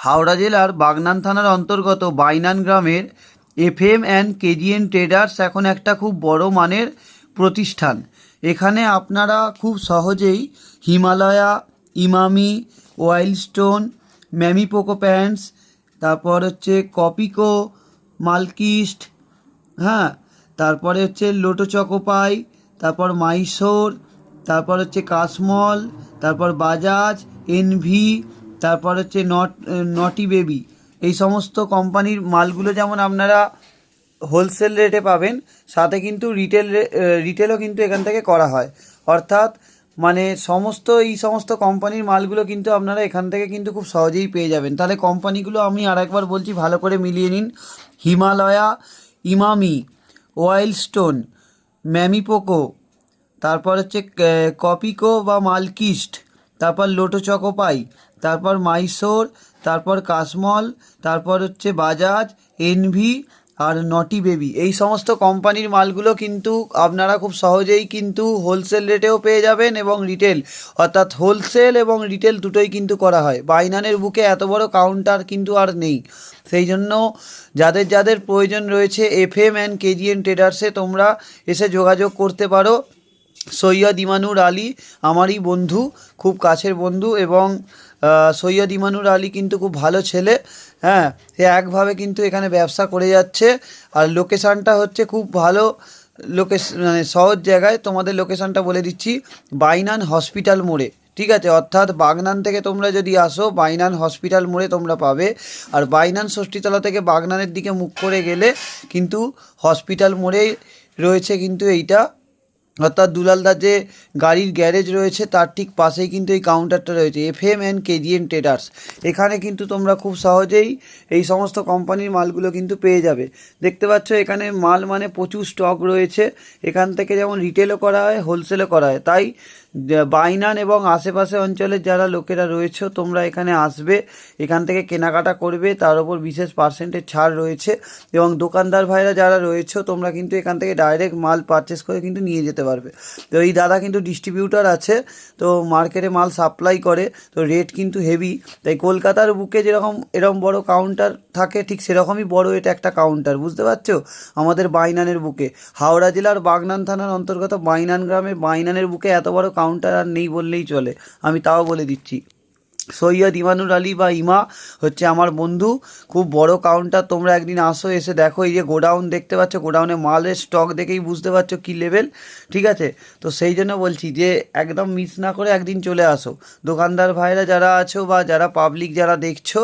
হাওড়া জেলার বাগনান থানার অন্তর্গত বাইনান গ্রামের এফএম অ্যান্ড কেজিএন ট্রেডার্স এখন একটা খুব বড় মানের প্রতিষ্ঠান। এখানে আপনারা খুব সহজেই হিমালয়া, ইমামি, ওয়াইল্ডস্টোন, ম্যামিপোকো প্যান্টস, তারপর হচ্ছে কপিকো, মালকিস্ট, হ্যাঁ, তারপরে হচ্ছে লোটো চকোপাই, তারপর মাইসোর, তারপর হচ্ছে কাসমল, তারপর বাজাজ, এনভি, তারপর হচ্ছে নটি বেবি, এই সমস্ত কোম্পানির মালগুলো যেমন আপনারা হোলসেল রেটে পাবেন, সাথে কিন্তু রিটেলও কিন্তু এখান থেকে করা হয়। অর্থাৎ মানে এই সমস্ত কোম্পানির মালগুলো কিন্তু আপনারা এখান থেকে কিন্তু খুব সহজেই পেয়ে যাবেন। তাহলে কোম্পানিগুলো আমি আরেকবার বলছি, ভালো করে মিলিয়ে নিন। হিমালয়া, ইমামি, ওয়াইল্ডস্টোন, ম্যামিপোকো, তারপর হচ্ছে কপিকো বা মালকিস্ট, তারপর লোটো চকোপাই, তারপর মাইসোর, তারপর কাসমল, তারপর হচ্ছে বাজাজ, এনভি আর নটি বেবি, এই সমস্ত কোম্পানির মালগুলো কিন্তু আপনারা খুব সহজেই কিন্তু হোলসেল রেটেও পেয়ে যাবেন এবং রিটেল, অর্থাৎ হোলসেল এবং রিটেল দুটোই কিন্তু করা হয়। বাইনানের বুকে এত বড় কাউন্টার কিন্তু আর নেই। সেই জন্য যাদের যাদের প্রয়োজন রয়েছে এফএম অ্যান্ড কেজিএন ট্রেডার্সে তোমরা এসে যোগাযোগ করতে পারো। সৈয়দ ইমানুর আলী আমারই বন্ধু, খুব কাছের বন্ধু, এবং সৈয়দ ইমানুর আলী কিন্তু খুব ভালো ছেলে। হ্যাঁ, সে একভাবে কিন্তু এখানে ব্যবসা করে যাচ্ছে। আর লোকেশানটা হচ্ছে খুব ভালো মানে সহজ জায়গায়। তোমাদের লোকেশানটা বলে দিচ্ছি, বাইনান হসপিটাল মোড়ে, ঠিক আছে? অর্থাৎ বাগনান থেকে তোমরা যদি আসো, বাইনান হসপিটাল মোড়ে তোমরা পাবে। আর বাইনান ষষ্ঠীতলা থেকে বাগনানের দিকে মুখ করে গেলে কিন্তু হসপিটাল মোড়েই রয়েছে কিন্তু এইটা, অর্থাৎ দুলালদার যে গাড়ির গ্যারেজ রয়েছে তার ঠিক পাশেই কিন্তু এই কাউন্টারটা রয়েছে, এফএম অ্যান্ড কেজিএন ট্রেডার্স। এখানে কিন্তু তোমরা খুব সহজেই এই সমস্ত কোম্পানির মালগুলো কিন্তু পেয়ে যাবে। দেখতে পাচ্ছ এখানে মাল মানে প্রচুর স্টক রয়েছে। এখান থেকে যেমন রিটেলও করা হয়, হোলসেলও করা হয়। তাই বাইনান এবং আশেপাশে অঞ্চলের যারা লোকেরা রয়েছে তোমরা এখানে আসবে, এখান থেকে কেনাকাটা করবে, তার উপর বিশেষ পার্সেন্টেজ ছাড় রয়েছে। এবং দোকানদার ভাইরা যারা রয়েছে তোমরা কিন্তু এখান থেকে ডাইরেক্ট মাল পারচেস করে কিন্তু নিয়ে যেতে পারবে। তো এই দাদা কিন্তু ডিস্ট্রিবিউটার আছে, তো মার্কেটে মাল সাপ্লাই করে, তো রেট কিন্তু হেভি। তাই কলকাতার বুকে যেরকম এরকম বড় কাউন্টার থাকে, ঠিক সেরকমই বড় এটা একটা কাউন্টার, বুঝতে পারছো? আমাদের বাইনানের বুকে, হাওড়া জেলার বাগনান থানার অন্তর্গত বাইনান গ্রামে বাইনানের বুকে এত বড় কাউন্টার আর নেই বললেই চলে। আমি তাও বলে দিচ্ছি, সৈয়দ ইমানুর আলী বা ইমা হচ্ছে আমার বন্ধু, খুব বড় কাউন্টার। তোমরা একদিন আসো, এসে দেখো। এই যে গোডাউন দেখতে পাচ্ছ, গোডাউনে মালের স্টক দেখেই বুঝতে পারছো কী লেভেল, ঠিক আছে? তো সেই জন্য বলছি যে একদম মিস না করে একদিন চলে আসো। দোকানদার ভাইরা যারা আছো বা যারা পাবলিক যারা দেখছো,